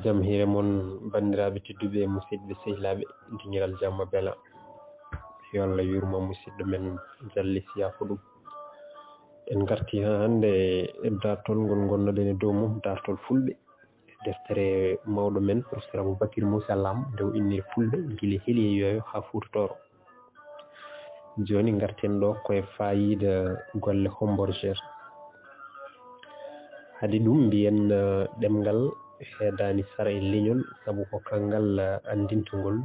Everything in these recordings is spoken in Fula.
jam hire mon bandiraɓe tedduɓe musidɓe sehilaɓe dingiral jamma bela yo Allah yurma musidɗo men jalli siyafo ɗum en garti ha hande e dartol ngol gonnoɗen e dow mum dartol fulɓe deftere mawɗo men professeur Aboubacry Moussa Lam nde o inniri fulɓe guila heeli e yoyo ha Fuutotoro joni garten ɗo koye fayida golle Homborgere hadi ɗum mbiyen ɗemgal heedani sara e leñol saabu ko kangal andintogol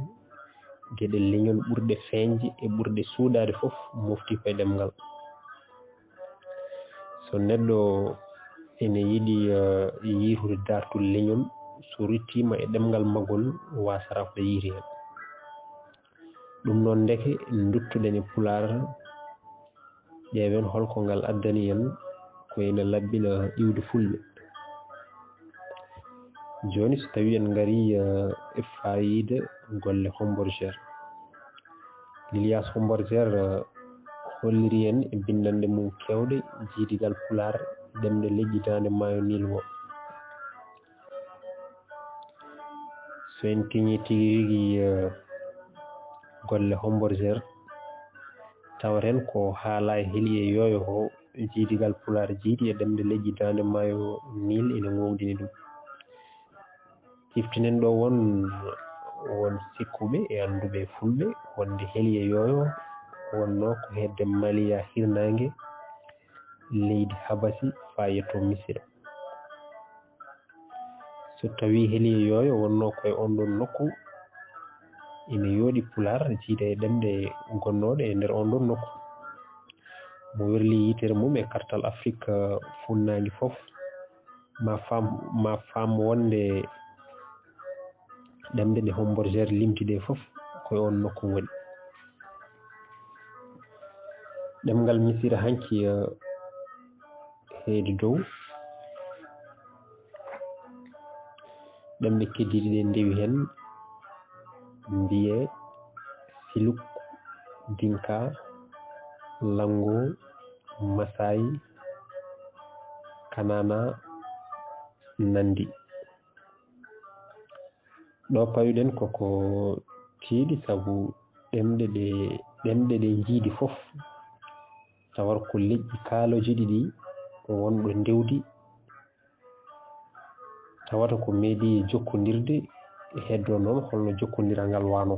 gueɗe leñol ɓurɗe feeñde e ɓurɗe suudade foof mofti koye ɗemgal so neɗɗo ene yiiɗi yiitude dartul leñol so rittima e ɗemgal magol wasata ko yiiti hen ɗum noon deke duttuɗen e Pular ƴeewen holko ngal addani en ko ene labbina iwde fulɓe joni so tawi en gari e fayida golle Homborgere Ilias Homborgere holliri en e bindande mum kewɗe jiidigal Pular ɗemɗe leƴƴitande maayo Nil ngo so en keñi tigui rigui golle Homborgere tawaten ko haala e heeli e yoyo ko jiidigal Pular jiiɗi e ɗemɗe leƴƴitande maayo Nil ene gowdini ɗum ciftinen ɗo won sikkuɓe e anduɓe fulɓe wonde heeli e yoyo wonno ko hedde Maliya hirnangue leydi Habasi fa yetto Missira so tawi heeli e yoyo wonno koye on ɗon nokku ina yooɗi Pular jiida e ɗemɗe gonnoɗe e nder on ɗon nokku mo werli yitere mum e kartal Afrique funnague foof ma faam wonde ɗemɗe ɗe Homborgere limtiɗe foof koye on nokku woni ɗemgal Missira hanki heedi dow ɗemɗe keddiɗe ɗe ndewi hen mbiye Siluk Dinka Lango Masai Kanana Nandi ɗo pawiɗen koko tiiɗi saabu ɗemɗe ɗe jiidi foof tawar ko leƴƴi kaaloji ɗiɗi wonɗo ndewdi tawata ko meeɗi jokkodirde heddo noon holno jokkodiral ngal wano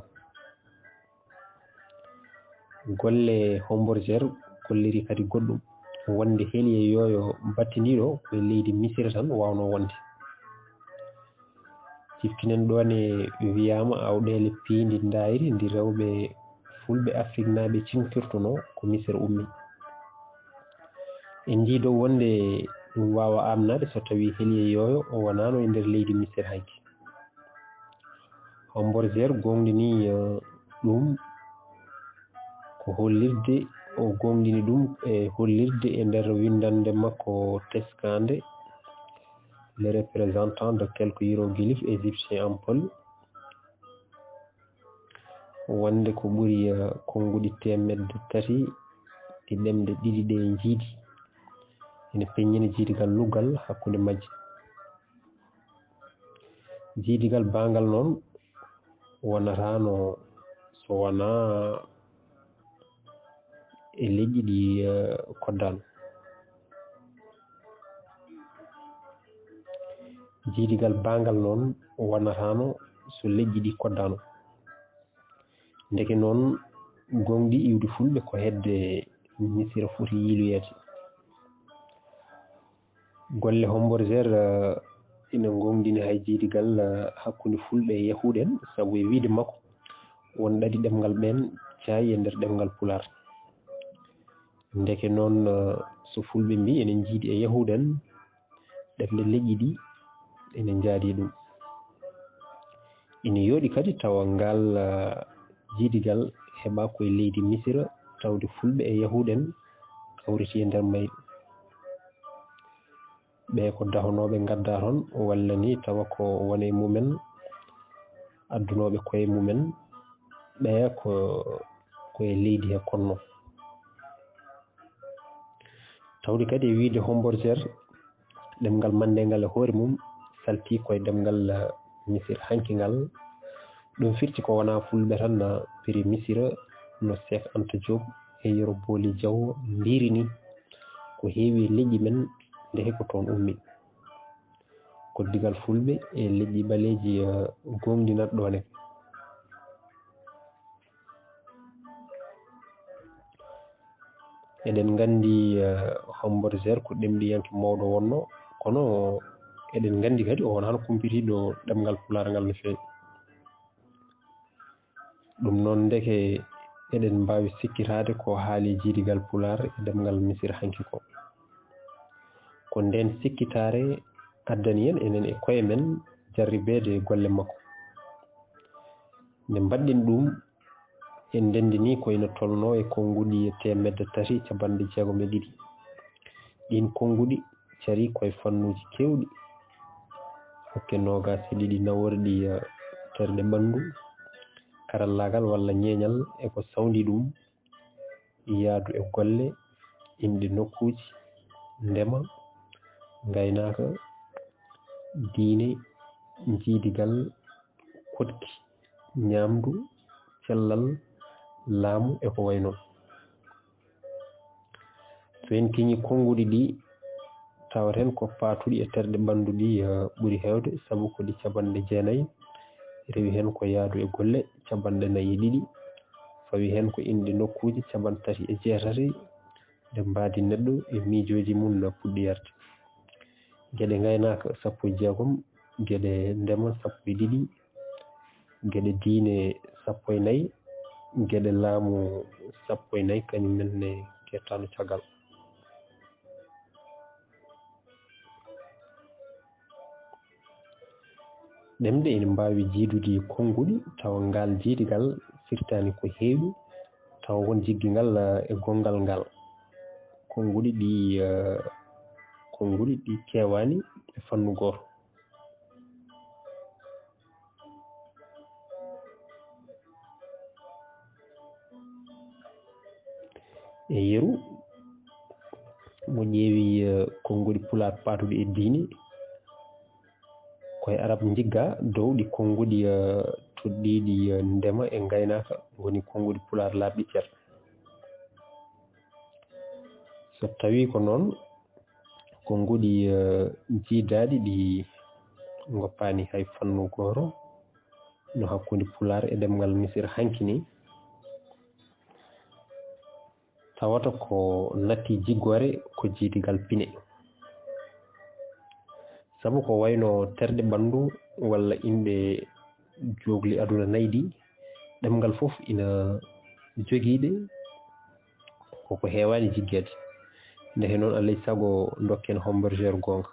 golle Homborgere golliri kadi goɗɗum wonde heeli e yoyo battiniɗo koye leydi Missira tan wawno wonde ciftinen ɗon e wiyama awɗele piindi dayri ndi rewɓe fulɓe Afrique naaɓe cinkirtuno ko Missira ummi en jiido wonde ɗum wawa amnade so tawi heeli e yoyo o wonano e nder leydi Missira hanki Homborgere gonɗini ɗum ko hollirde o gonɗini ɗum e hollirde e nder windande makko teskande le représentant de quelques hiéroglyphes égyptiens en Peul wonde ko ɓuuri konguɗi 300 ɗi ɗemɗe ɗiɗi ɗe jiidi ene peññini jiidigal luggal hakkude majji jiidigal bangal noon wonatano so wona e leƴƴi ɗi koddano jiidigal bangal noon wonatano so leƴƴi ɗi koddano ndeke noon gonɗi iwde fulɓe ko hedde Missira foti yiiloyede golle Homborgere ina gongdini hay jiidigal hakkude fulɓe e yahuɗe en saabu e wiide makko won ɗaɗi ɗemgal ɓen caayi e nder ɗemgal Pular ndeke noon so fulɓe mbi enen jiiɗi e yahuɗe en ɗemɗe leƴƴi ɗi ene jaadi ɗum ina yooɗi kadi tawa ngal jiidigal heeɓa koye leydi Missira tawde fulɓe e yahuɗe en kawriti e nder mayri ɓe ko dahanoɓe gadda toon walla ni tawa ko wone mumen addunoɓe koye mumen ɓe koye leydi he konno tawde kadi e wiide Homborgere ɗemgal mandengal e hoore mum salti koye demngal misir hanki ngal ɗum firti ko wona fulɓe tan piri misira no Cheikh Anta Diop e Yero Boli Diaw mbirini ko heewi leƴƴi men ndehe ko toon ummi koddigal fulɓe e leƴƴi ɓaleeji gomdinat ɗon e eɗen nganndi Hombourger ko ɗemɗiyanke mawɗo wonno kono eɗen nganndi kadi o wonano kumpitiɗo ɗemngal Pulaar ngal no feewi ɗum noon ndeke eɗen mbaawi sikkitaade ko haali jiidigal Pulaar e ɗemngal Misir hanki ko nden sikkitaare addani en enen e koye men jarribeede golle makko nde mbaɗɗen ɗum en ndenndini koyno tolno e konnguɗi 362 ɗin konnguɗi carii koye fannuuji keewɗi hakke noogas e ɗiɗi naworɗi terɗe ɓanndu karallaagal walla ñeeñal e ko sawndi ɗum yaadu e golle inɗe nokkuuji ndema ngaynaaka diine jiidigal koɗki ñaamdu cellal laamu e ko wayi noon so en kiñi konnguɗi ɗi tawaten ko paatuɗi e terɗe ɓanndu ɗi ɓuri heewde sabu ko ɗi capanɗe 9 rewi heen ko yaadu e golle capanɗe 42 fawi heen ko inɗe nokkuuji capanɗe 38 nde mbaadi neɗɗo e miijooji mum puɗɗi yarde geɗe ngaynaaka 16 geɗe ndema 12 geɗe diine 14 geɗe laamu 14 kañum men ne kettano caggal ɗemɗe ene mbaawi jiidude konnguɗi tawa ngal jiidigal firtaani ko heewi tawa won jiggingal e gongal ngal konnguɗi ɗi keewaani e fannu gooto e yeru mo ƴeewi konnguɗi Pulaar paatuɗi e diine koye arab jigga dow ɗi konnguɗi toɗɗiiɗi ndema e ngaynaaka woni konnguɗi Pulaar laaɓɗi cer so tawii ko noon konnguɗi jiidaaɗi ɗi ngoppaani hay fannu gooto no hakkunde Pulaar e ɗemngal Misir hanki ni tawata ko natti jiggoore ko jiidigal pine sabu ko wayno terɗe ɓanndu walla inɗe joogli aduna nayi ɗi ɗemngal fof ina jogiiɗe koko heewaani jiggeede ndeke noon alay sago dokken Hombourger goonga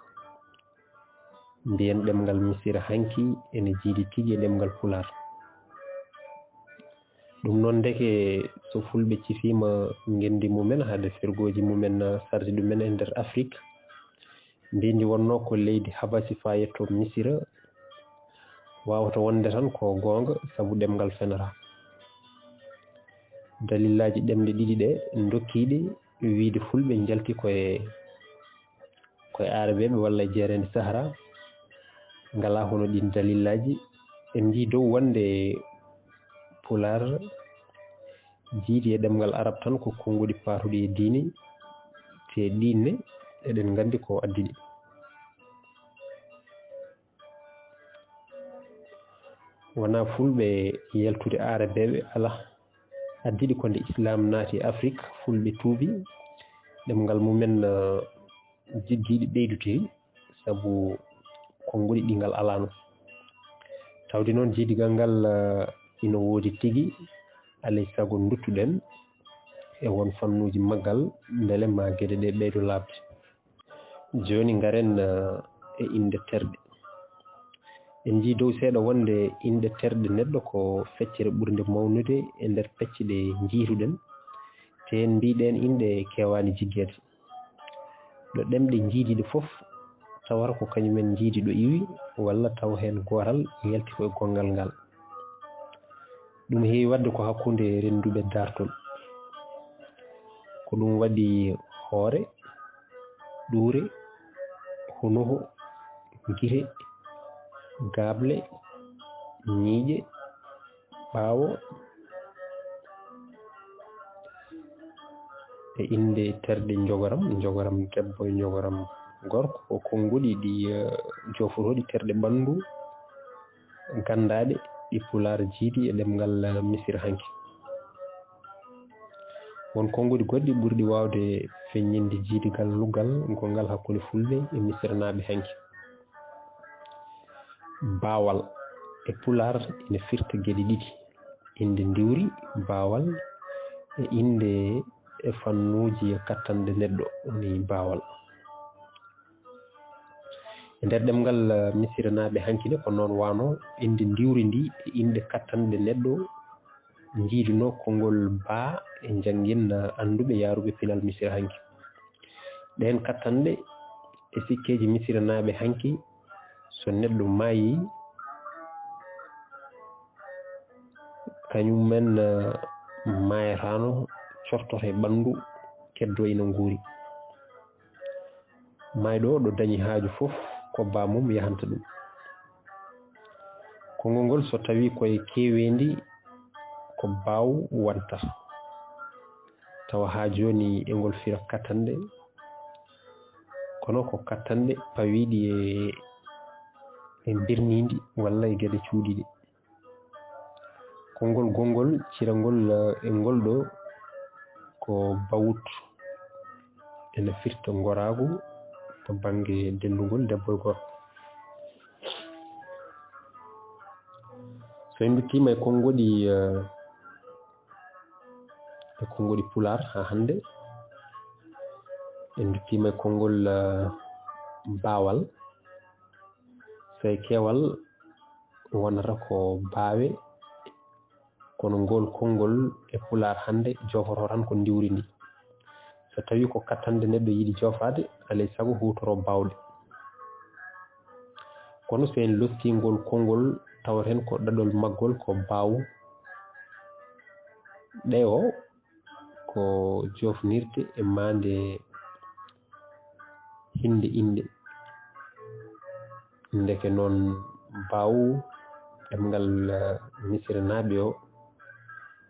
mbiyen ɗemngal Misir hanki ene jiidi tigi e ɗemngal Pulaar ɗum noon ndeke so fulɓe cifiima ngenndi mumen hade fergooji mumen sardi ɗumen e ndeer Afrique mbiindi wonnoo ko leydi Habasi faa yettoo Misira waawata wonde tan ko goonga sabu ɗemngal fenata dalillaaji ɗemɗe ɗiɗi ɗe ndokkiiɗe wiide fulɓe njalti koye arabeeɓe walla jeereende Sahara ngalaa hono ɗin dalillaaji en njii dow wonde Pulaar jiidi e ɗemngal arab tan ko konnguɗi paatuɗi e diine te ɗinne eɗen nganndi ko addiɗi wonaa fulɓe yaltude arabeeɓe ala addiɗi ko nde islam naati Afrique fulɓe tuubi ɗemngal mumen jiggiiɗi ɓeydutiri sabu konnguɗi ɗi ngal alaano tawde noon jiidigal ngal ina woodi tigi alay sago duttuɗen e won fannuuji maggal mbele ma geɗe ɗe ɓeydo laaɓde jooni ngaren e inde terɗe en njii dow seeɗa wonde inde terɗe neɗɗo ko feccere ɓurde mawnude e ndeer pecce ɗe njiituɗen te en mbiɗen inɗe keewaani jiggeede ɗo ɗemɗe njiidiɗe fof tawata ko kañumen njiidi ɗo iwi walla taw heen gootal yalti koye gonngal ngal ɗum heewi wadde ko hakkunde rennduɓe dartol ko ɗum waɗi hoore ɗuure hunoho gite gable ñiiƴe ɓaawo e inde terɗe jogoram debbo e jogoram gorko ko konnguli ɗi jofotoɗi terɗe ɓanndu ganndaɗe ɗi Pulaar jiidi e ɗemngal Misira hanki. won konnguli goɗɗi ɓurɗi waawde feññinde jiidigal lugal gongal hakkunde Fulɓe e Misiranaaɓe hanki. Baawal e Pulaar ina firta geɗe ɗiɗi: inde ndiwri baawal e inde e fannuuji kattanɗe neɗɗo woni baawal. E nder ɗemngal Misiranaaɓe hanki ne ko noon waano inde ndiwri ndi e inde kattanɗe neɗɗo jiidunoo konngol baa e janngin annduɓe yaaruɓe pinal Misira hanki. ɗeen kattanɗe e sikkeeji Misiranaaɓe hanki so neɗɗo maayii kañumen maayataano cortoto e ɓanndu keddoo ina nguuri. Maayɗo ɗo dañi haaju fof ko baa mum yahanta ɗum. Konngol ngol so tawii koye keeweendi ko baaw wonta tawa haa jooni e ngol fira kattanɗe kono ko kattanɗe pawiiɗi e mbirniindi walla e geɗe cuuɗiɗi. Konngol gongol cirangol e ngol ɗo ko bawut ene firta ngoraagu to baŋnge denndugol debbo e gorko. So en duttiima e konngoli Pulaar haa hannde, en duttiima e konngol baawal. So e keewal wonata ko baawe, kono ngol konngol e Pulaar hannde jofoto tan ko ndiwri ndi. So tawii ko kattanɗe neɗɗo yiɗi joofaade alaa e sago huutoroo baawɗe. Kono so en lottii ngol konngol tawaten ko ɗaɗol maggol ko baawu. ɗe'o ko joofnirde e maande hinde inde. Ndeke noon baawu ɗemngal Misiranaaɓe o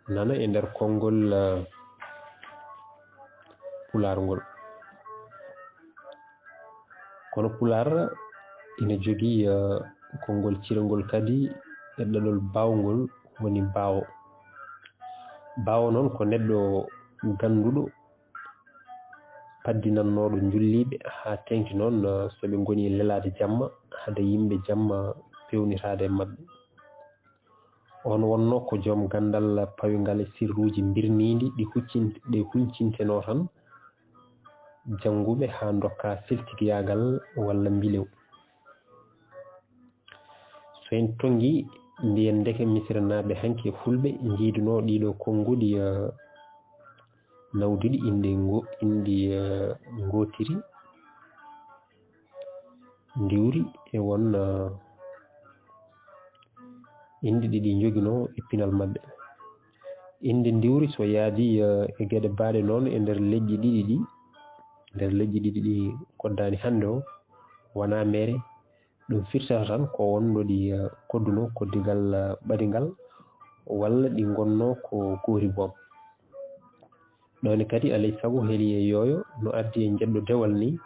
nana e nder konngol Pulaar ngol. Kono Pulaar ina jogii konngol cirangol kadi e ɗaɗol baawngol woni baawo. Baawo noon ko neɗɗo gannduɗo paddinannooɗo njulliiɓe haa teŋti noon so ɓe ngoni lelaade jamma hade yimɓe jamma pewnitaade e maɓɓe. On wonnoo ko joom ganndal pawingal e sirruuji mbirniindi ɗi huccintenoo tan jannguɓe haa ndokkaa seltikiyagal walla mbilew. So en tongii mbiyen ndeke Misiranaaɓe hanki e Fulɓe njiidunoo ɗiiɗoo konnguli nawduɗi indi ngootiri, ndiwri e won indi ɗiɗi njoginoo e pinal maɓɓe. Inde ndiwri so yaadii e geɗe baaɗe noon e nder leƴƴi ɗiɗi ɗi koddaani hannde o wonaa mere. Ɗum firtata tan ko wonɗo ɗi koddunoo koddigal ɓadigal walla ɗi ngonnoo ko goori boom. ɗoone kadi alay sago heli e yooyo no addi e njeɗɗo dewal ni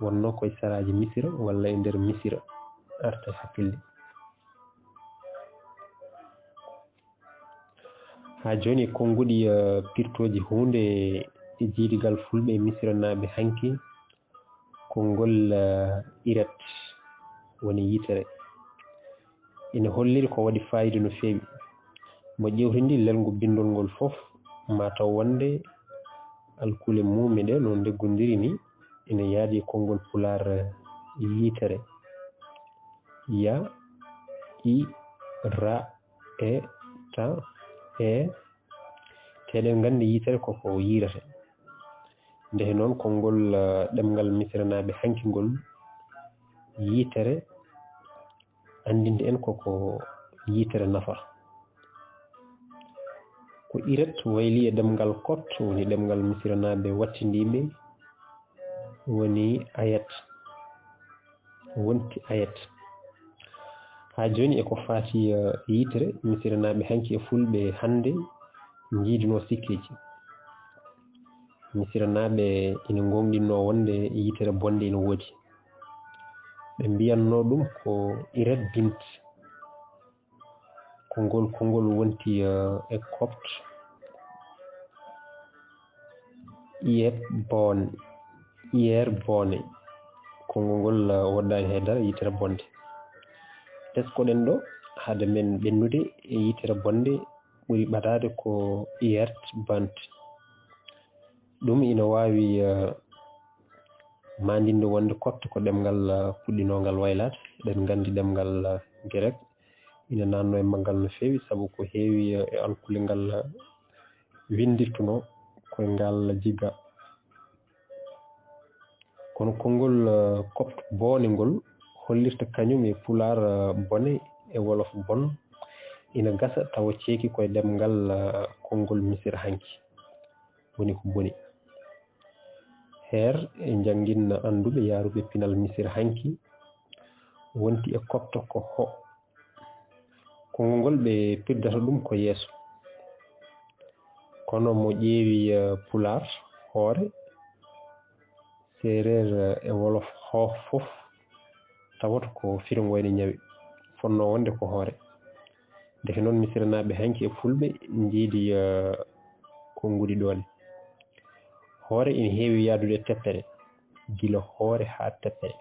wonnoo koye saraaji Misira walla e nder Misira arta e hakkille. haa jooni e konnguli pirtooji huunde e jiidigal Fulɓe e Misiranaaɓe hanki konngol iret woni yitere ina holliri ko waɗi faayida no feewi. Mo ƴewtindi lelngu bindol ngol fof ma taw wonde alkule muume ɗe no ndeggondiri ni ina yaadi e konngol Pulaar yitere ya i ra e ta e teɗen nganndi yitere koko yirata. Ndehe noon konngol ɗemngal Misiranaaɓe hanki ngol yitere anndinde en koko yitere nafa. Ko iret wayli e ɗemngal kot woni ɗemngal Misiranaaɓe wattindiiɓe woni ayat, wonti ayat. ha joni eko fati yitere misiranaɓe hanki e fulɓe hande jiiduno sikkeji misiranaɓe ina gonɗinno wonde yitere bonde ina woodi ɓe mbiyanno ɗum ko ired bint kongol wonti e copte iyer bone kongol ngol woddani haydara yitere bonde teskoɗen ɗo hade men ɓennude e yitere bonde ɓuri ɓadade ko iyert bant ɗum ina wawi mandinde wonde copte ko ɗemgal puɗɗinogal waylata eɗen gandi ɗemgal grec ina nanno e maggal no fewi saabu ko heewi e alkule ngal windirtuno koye ngal jigga kono konngol copte boone ngol hollirta kañum e pular bone e wolof bon ina gasa tawa ceeki koye ɗemgal konngol misira hanki woni ko boni her e jangguinna anduɓe yaruɓe pinal misira hanki wonti e copte ko ho konngol ngol ɓe pirdata ɗum ko yeeso kono mo ƴeewi pular hoore serer e wolof hoof fof tawata ko firom wayno ñawi fonno wonde ko hoore defe noon misiranaɓe hanki e fulɓe jiidi konngudi ɗone hoore ina heewi yaadude teppere gila hoore ha teppere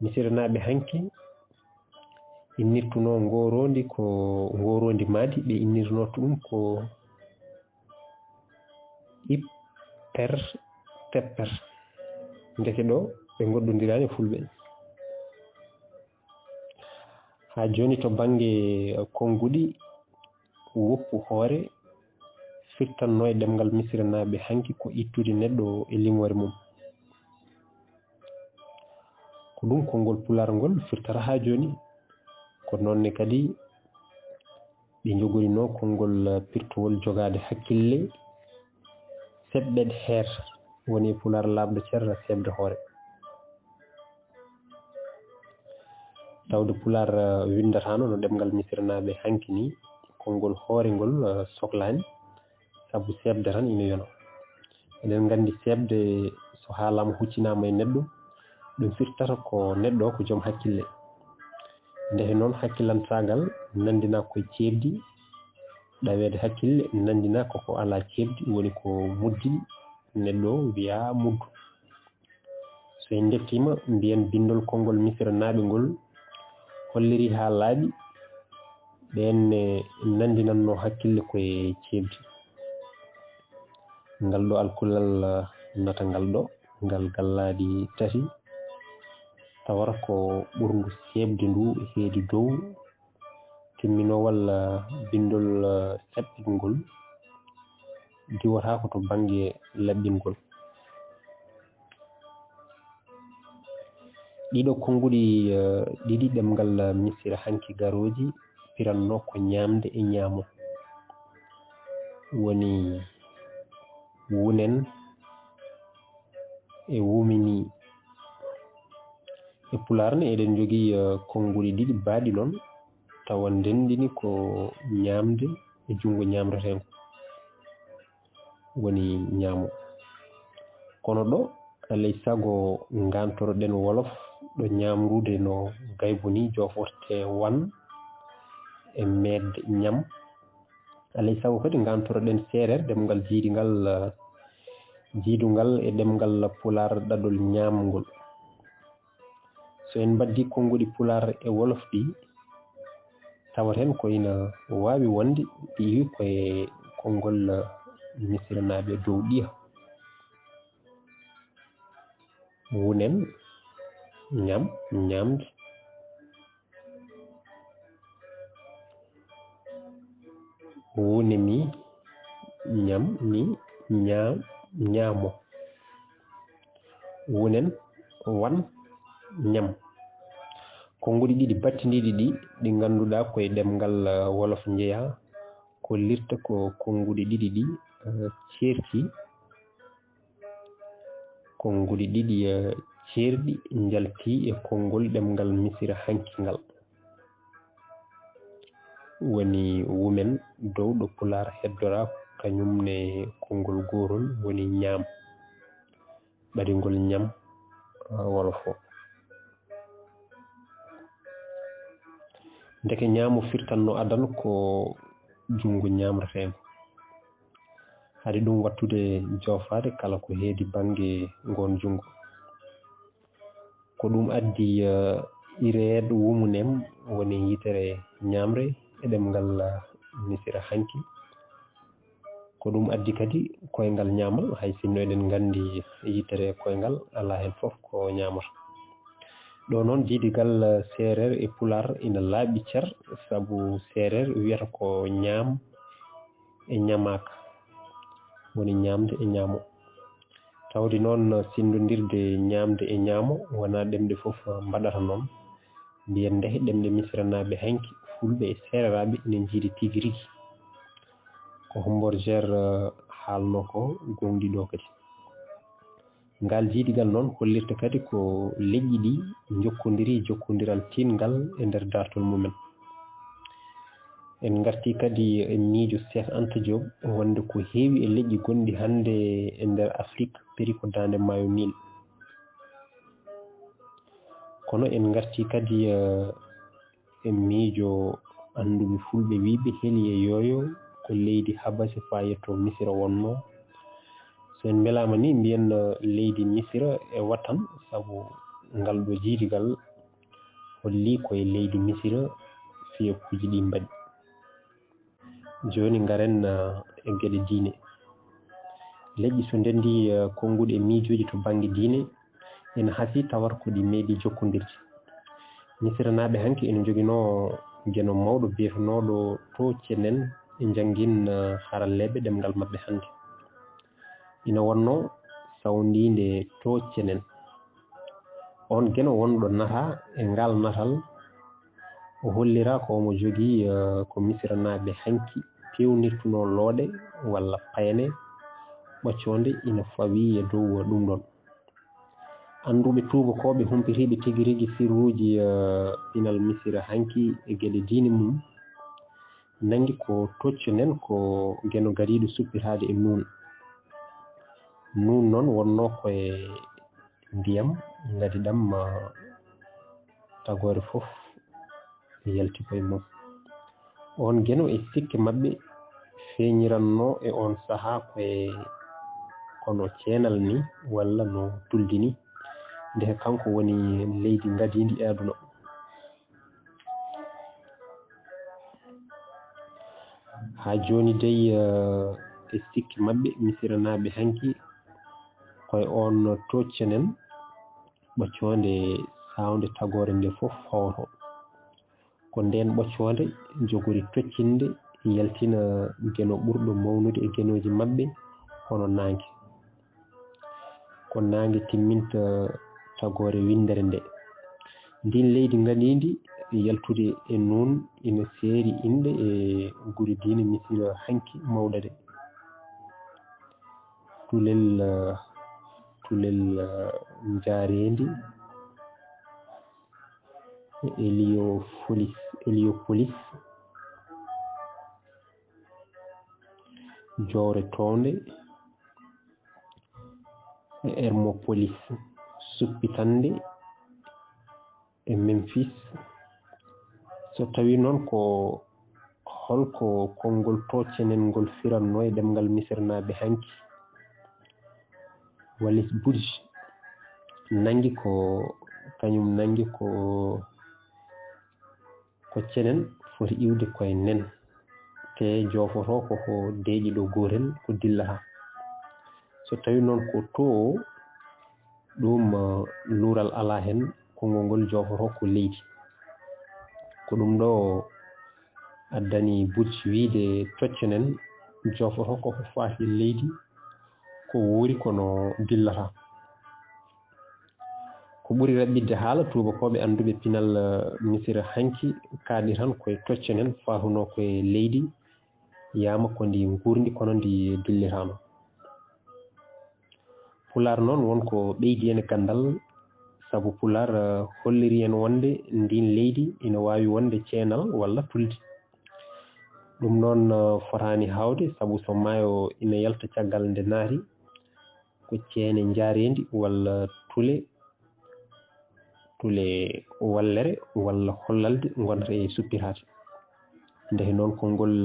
misiranaɓe hanki innirtuno ngorondi ko ngorondi maadi ɓe innirnoto ɗum ko ipper tepper ndeke ɗo ɓe goɗɗodirani fulɓe ha joni to banggue konngudi woppu hoore firtanno e ɗemgal misiranaɓe hanki ko ittude neɗɗo e limore mum ko ɗum konngol pular ngol firtata ha joni ko nonne kadi ɓe jogorino konngol pirtowol jogade hakkille seɓɓeɗe her woni pular labde ceerno seɓde hoore tawde pular windatano no ɗemgal misiranaɓe hanki ni konngol hoore ngol sohlani saabu seɓde tan ina yona eɗen gandi seɓde so haalama huccinama e neɗɗo ɗum firtata ko neɗɗo o ko joom hakkille ndehe noon hakkillantagal nandina koye ceebdi ɗawede hakkille nandina koko ala ceebdi woni ko muddini neɗɗo o wiya muddu so en deftima mbiyen bindol konngol misiranaɓe ngol holliri ha laaɓi ɓenne nandinanno hakkille koye ceebdi ngal ɗo alkulal nata ngal ɗo ngal gallaɗi tati tawata ko ɓurndu seɓde ndu heedi dow timminowal bindol saɓɓingol diwata ko to banggue laɓɓingol ɗiɗo konngudi ɗiɗi ɗemgal misira hanki garoji piranno ko ñamde e ñaamo woni wunen e wumini e pular ne eɗen jogui konngudi ɗiɗi baaɗi noon tawa ndendini ko ñamde e jungo ñamreten woni ñaamo kono ɗo alay saago gantoroɗen wolof ɗo ñamrude no gaybo ni jofote wan e medde ñam alay saago kadi gantoroɗen séréer ɗemgal jiidungal e ɗemgal pular ɗaɗol ñamgol so en mbaddi konngudi pular e wolof ɗi tawaten ko ina wawi wonde ɗiwi koye konngol misiranaɓe dow ɗiya wunen ñam ñamde wunemi ñam ni ñaamo wunen wan ñam konngudi ɗiɗi battidiɗi ɗi ganduɗa koye ɗemgal wolof jeeya ko lirta ko konngudi ɗiɗi ɗi ceerti konngudi ɗiɗi ceerɗi jalti e konngol ɗemgal misira hanki ngal woni women dow ɗo pular heddora kañumne konngol gorol woni ñaam ɓaɗigol ñam wolofo ndeke ñaamu firtanno adan ko jungo ñamretego haɗi ɗum wattude jofade kala ko heedi bange ngon jungo ko ɗum addi ireed wumunem woni yitere ñamre e ɗemngal misira hanki ko ɗum addi kadi koyngal ñamal hay sinno eɗen gandi yitere koyngal ala hen fof ko ñamata ɗo noon jiidigal seereer e pular ina laaɓi cer sabu seereer wiyata ko ñaam e ñamaka woni ñamde e ñaamo tawde noon sindodirde ñamde e ñaamo wona ɗemɗe fof mbaɗata noon mbiyen nde ɗemɗe misiranaɓe hanki fulɓe e seereraɓe ina jiidi tigi rigui ko Hombor Gere haalno ko gonɗi ɗo kadi ngal jiidigal noon hollirta kadi ko leƴƴi ɗi jokkodiral tingal e nder dartol mumen en garti kadi e miijo Cheikh Anta Diop wonde ko heewi e leƴƴi gonɗi hande e nder Afrique peri ko dande maayo Nil kono en garti kadi e miijo anduɓe fulɓe wiɓe heeli e yoyo ko leydi Habasha fa yetto Misira wonno so en belama ni mbiyen leydi Misira e watan sabu ngal ɗo jiidigal holli koye leydi Misira fiyakuji ɗi mbaɗi joni garen e gueɗe diine leƴƴi so ndendi konguɗe e miijoji to banggue diine ene haasi tawata ko ɗi meeɗi jokkodirde misiranaɓe hanki ene joguino gueno mawɗo biyetenoɗo tocce nen e jangguin haralleɓe ɗemgal mabɓe hande ina wonno sawdinde tocce nen on gueno wonɗo nata e ngal natal o hollira ko omo jogui ko misiranaɓe hanki pewnirtuno looɗe walla payane ɓoccode ina fawi e dow ɗum ɗon anduɓe tubakoɓe humpitiɓe tigui rigui sirruji pinal misira hanki e gueɗe diine mum nangui ko toccu nen ko gueno gariɗo suppitade e nuun noon wonno koye ndiyam gadiɗam tagore foof yalti koye mum on gueno e sikke mabɓe feñiranno e on saaha koye kono ceenal ni walla no tuldini nde kanko woni leydi gadidi e aduna ha joni dey e sikki mabɓe misiranaɓe hanki koye on tocce nen ɓoccode sawde tagore nde fof fawto ko nden ɓoccode jogori toccinde yaltina gueno ɓurɗo mawnude e guenoji mabɓe hono nangue ko nangue timminta tagore windere nde ndin leydi gadidi yaltude e noon ina seeri inde e guri diine misira hanki mawɗade tulel jaarendi Héliopolis Jowre Tonde e Hermopolis suppitande e Memphis so tawi noon ko holko konngol toccenen ngol firanno e ɗemngal misirnaɓe hanki Wallis Budge nangi ko kañum nangi ko cenen foti iwde koye nen te jofoto koko deeƴi ɗo gotel ko dillata so tawi noon ko to ɗum luural ala hen konngol ngol jofoto ko leydi ko ɗum ɗo addani Budge wiide tocce nen jofoto koko faati leydi ko woori kono dillata ko ɓuri raɓɓidde haala tubakoɓe anduɓe pinal misira hanki kaaɗi tan koye tocce nen fatuno koye leydi yama ko ndi gurdi kono ndi dillitano pular noon wonko ɓeydi en gandal saabu pular holliri en wonde ndin leydi ina wawi wonde ceenal walla tulde ɗum noon fotani hawde sabu so maayo ina yalta caggal nde naati ko ceene njaarendi walla tule wallere walla hollalde gonata e suppirade nde noon ko ngol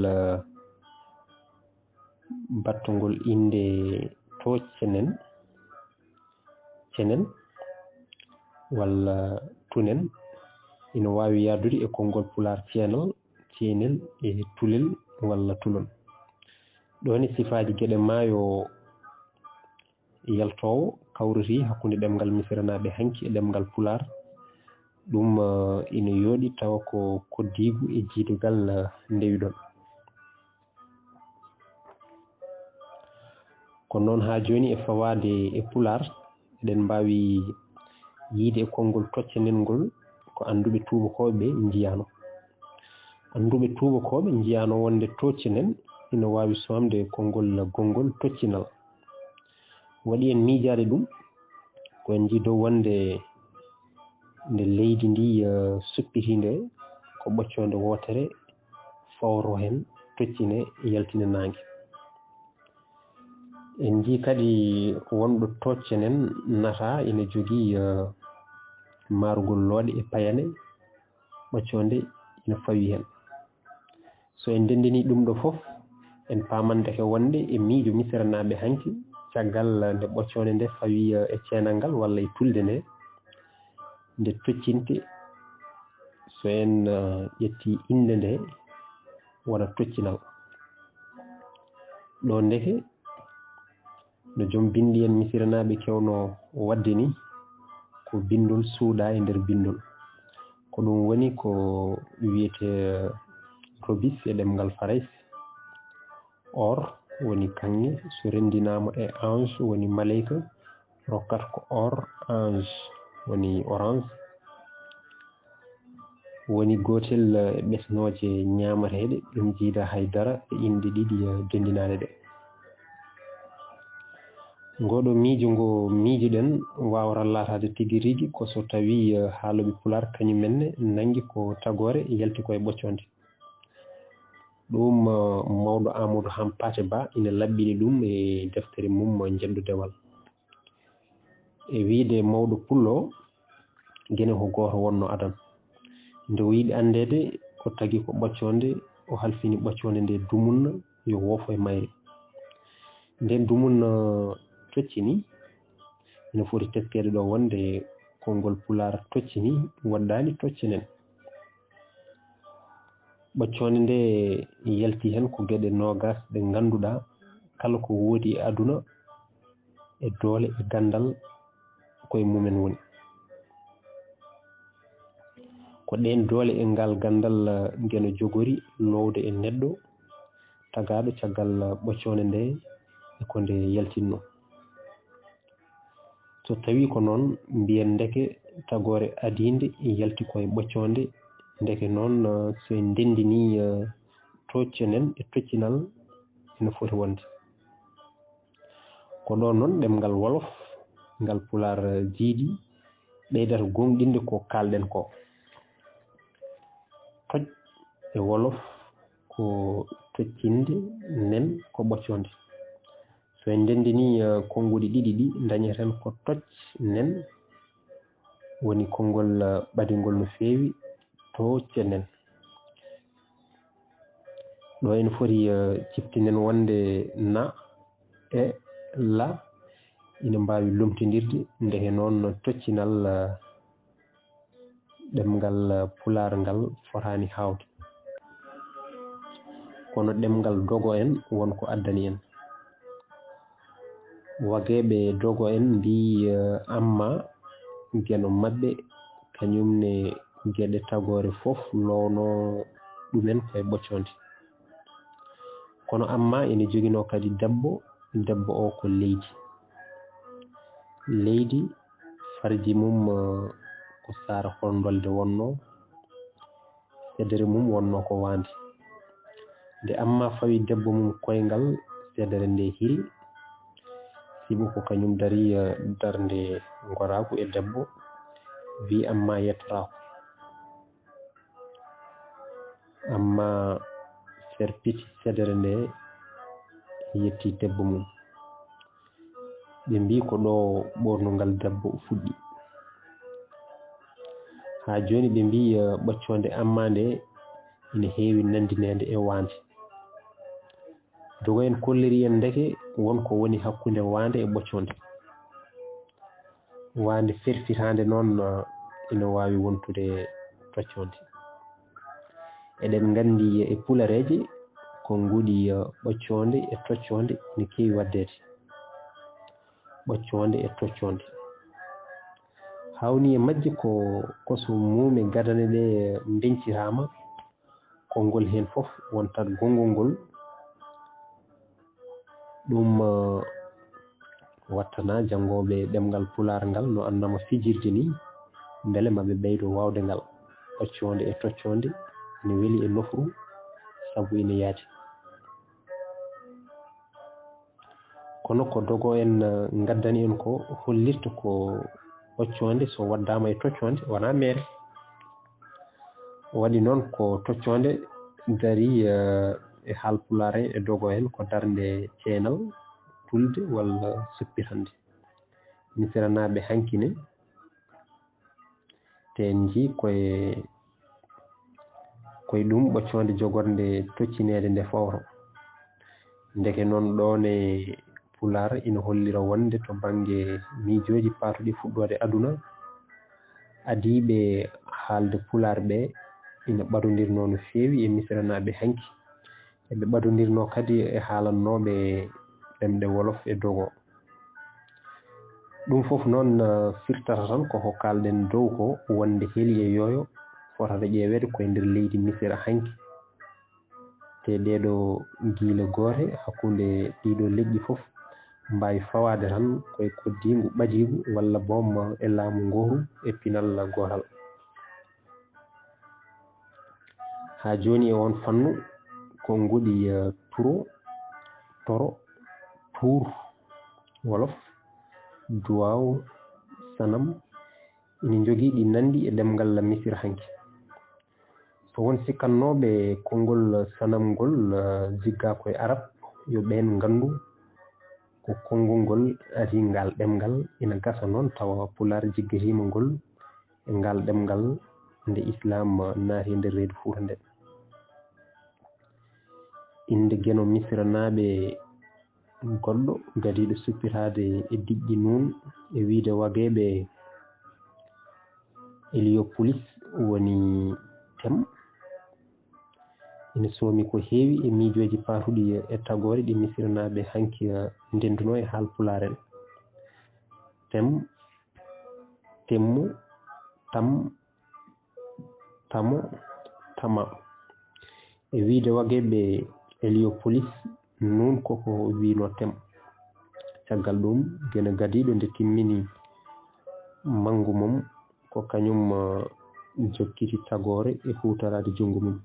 battongol inde to cenen walla tunen ina wawi yadude e konngol pular ceenel e tulel walla tulon ɗon e sifaji gueɗe maayo yaltowo kawriti hakkunde ɗemgal misiranaɓe hanki e ɗemgal pular ɗum ina yooɗi tawa ko koddigu e jiidugal ndewi ɗon ko noon ha joni e fawade e pular eɗen mbawi yiide e konngol toccenel ngol ko anduɓe tubakoɓe jiyano anduɓe tubakoɓe jiyano wonde toccinen ina wawi somde konngol gongol toccinal waɗi en miijade ɗum ko en jii dow wonde nde leydi ndi suppitinde ko ɓoccode wotere fawro hen toccine yaltina nangue en jii kadi wonɗo toccenen nata ina jogui marugol looɗe e payane ɓoccode ina fawi hen so en dendini ɗum ɗo foof en pamande ko wonde e miijo misiranaɓe hanki caggal nde ɓoccode nde fawi e ceenal ngal walla e tulde nde toccinte so en ƴetti inde nde wona toccinal ɗo ndeke no joom bindi en misiranaɓe kewno wadde ni ko bindol suuɗa e nder bindol ko ɗum woni ko wiyete robis e ɗemgal Farais or woni kanŋe so rendinama e ange woni malayka rokkata ko or ange woni orange woni gotel e ɓesnoje ñamateɗe ɗum jiida haydara e inde ɗiɗi dendinade ɗe ngoɗo miijo ngo miijiɗen wawata latade tigui rigui ko so tawi haaloɓe pular kañumenne nanggui ko tagore yalti koye ɓoccode ɗum mawɗo Amadou Hampate Ba ina laɓɓini ɗum e deftere mum Jeddo Dewal e wiide mawɗo pullo guene ko goto wonno adana nde o yiiɗi andede ko tagui ko ɓoccode o halfini ɓoccode nde dumunna yo woofo e mayre nden dumunna toccini ina foti teskede ɗo wonde konngol pular toccini waɗɗani toccinen ɓoccode nde yalti hen ko gueɗe nogas ɗe ganduɗa kala ko woodi e aduna e doole e gandal koye mumen woni ko ɗen doole e ngal gandal gueno jogori lowde e neɗɗo tagaɗo caggal ɓoccode nde e ko nde yaltinno so tawi ko noon mbiyen ndeke tagore adide yalti koye ɓoccode ndeke noon so en dendini toccenen e toccinal ina foti wonde ko ɗo noon ɗemgal wolof ngal pular jiiɗi ɓeydata gonɗinde ko kalɗen ko toj e wolof ko toccinde nen ko ɓoccode so en dendini konnguli ɗiɗi ɗi dañeten ko tocc nen woni konngol ɓadigol no feewi tocce nen ɗo en foti ciftinen wonde na e la ina mbawi lomtidirde ndeke noon toccinal ɗemgal pular ngal fotani hawde kono ɗemgal dogo en wonko addani en wageɓe dogo en mbi amma gueno mabɓe kañumne gueɗe tagore foof lowno ɗumen koye ɓoccode kono amma ene joguino kadi debbo o ko leydi farji mum ko sara hondolde wonno seedere mum wonno ko wande nde amma fawi debbo mum koyngal seedere nde hiri sibu ko kañum dari darde goraku e debbo wi amma yettorako amma serpiti sedere nde yetti debbo mum ɓe mbi ko ɗo ɓornogal debbo fuɗɗi ha joni ɓe mbi ɓocconde amma nde ina heewi nandinede e wande dogo en kolliri en ndeke wonko woni hakkunde wande e ɓocconde wande ferfitande noon ina wawi wontude tocconde eɗen gandi e pulareje ko nguuɗi ɓocconde e tocconde ina kewi waddede ɓocconde e tocconde hawni e majje ko so muume gadane ɗe bencirama konngol hen fof wontat gongol ngol ɗum wattana jangoɓe ɗemgal pular ngal no annama fijirde ni beele maɓe ɓeydo wawde ngal ɓocconde e tocconde ina weeli e nofru sabu ina yaadi kono ko dogo en gaddani en ko hollirta ko ɓocconde so waddama e tocconde wona mere waɗi noon ko tocconde dari e haalpular en e dogo en ko darde ceenal tulde walla suppitande misiranaɓe hankine te en jii koye ɗum ɓocconde jogorde toccinede nde fawro ndeke noon ɗon e pular ina hollira wonde to banggue miijoji patuɗi fuɗɗode aduna adiɓe haalde pular ɓe ina ɓaɗodirno no fewi e misiranaɓe hanki eɓe ɓaɗodirno kadi e haalannoɓe ɗemɗe wolof e dogo ɗum fof noon firtata tan koko kalɗen dow ko wonde heeli e yoyo fotata ƴeewede koye nder leydi misira hanki te ɗeɗo guile goote hakkunde ɗiɗo leƴƴi fof mbawi fawade tan koye koddigu ɓadigu walla boom e laamu gotu e pinal gotal ha joni e on fannu ko nguuɗi toro tour wolof duwaw sanam ina jogui ɗi nandi e ɗemgal misira hanki so won sikkannoɓe konngol sanam ngol jigga koye arab yo ɓen gandu ko konngol ngol ari ngal ɗemgal ina gasa noon tawa pular jiggatima ngol e ngal ɗemgal nde islam naati nder reedu Fuuta nde inde gueno misiranaɓe goɗɗo gadiɗo suppitade e diƴƴi nun e wiide wagueɓe Héliopolis woni Tem ina soomi ko heewi e miijoji patuɗi e tagore ɗi misiranaɓe hanki ndenduno e haalpular en Tem temmu tam tamo tama e wiide wagueɓe Héliopolis nun koko wino Tem caggal ɗum guena gadiɗo nde timmini mangu mum ko kañum jokkiti tagore e hutorade junggo mum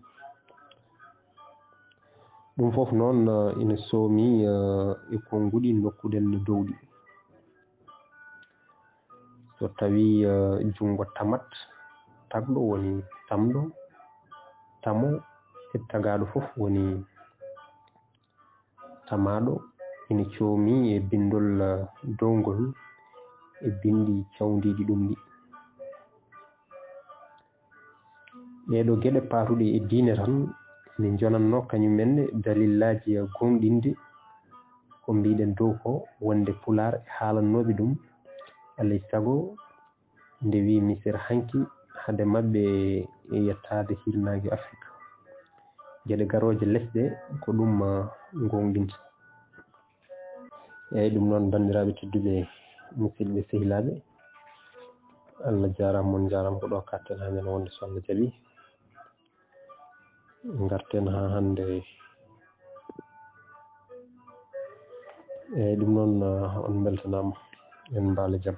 ɗum fof noon ina soomi e konguɗi nokkuɗen dowɗi so tawi junggo tamat tagɗo woni tamɗo tamo e tagaɗo fof woni tamaɗo ina coomi e bindol dowgol e bindi cawdiɗi ɗum ɗi ɗeɗo gueɗe patuɗe e diine tan ene jonanno kañumenne dalillaji gonɗinde ko mbiɗen dow ko wonde pular e haalannoɓe ɗum alay saago nde wi misira hanki hade mabɓe e yettade hirnangue Afrique gueɗe garoje lesɗe ko ɗum gonɗinta eyyi ɗum noon bandiraɓe tedduɓe musidɓe sehilaɓe Allah jarama on jarama ko ɗo katten ha ñande wonde so Allah jaaɓi garten ha hande eyyi ɗum noon on beltanama en mbaalo jaam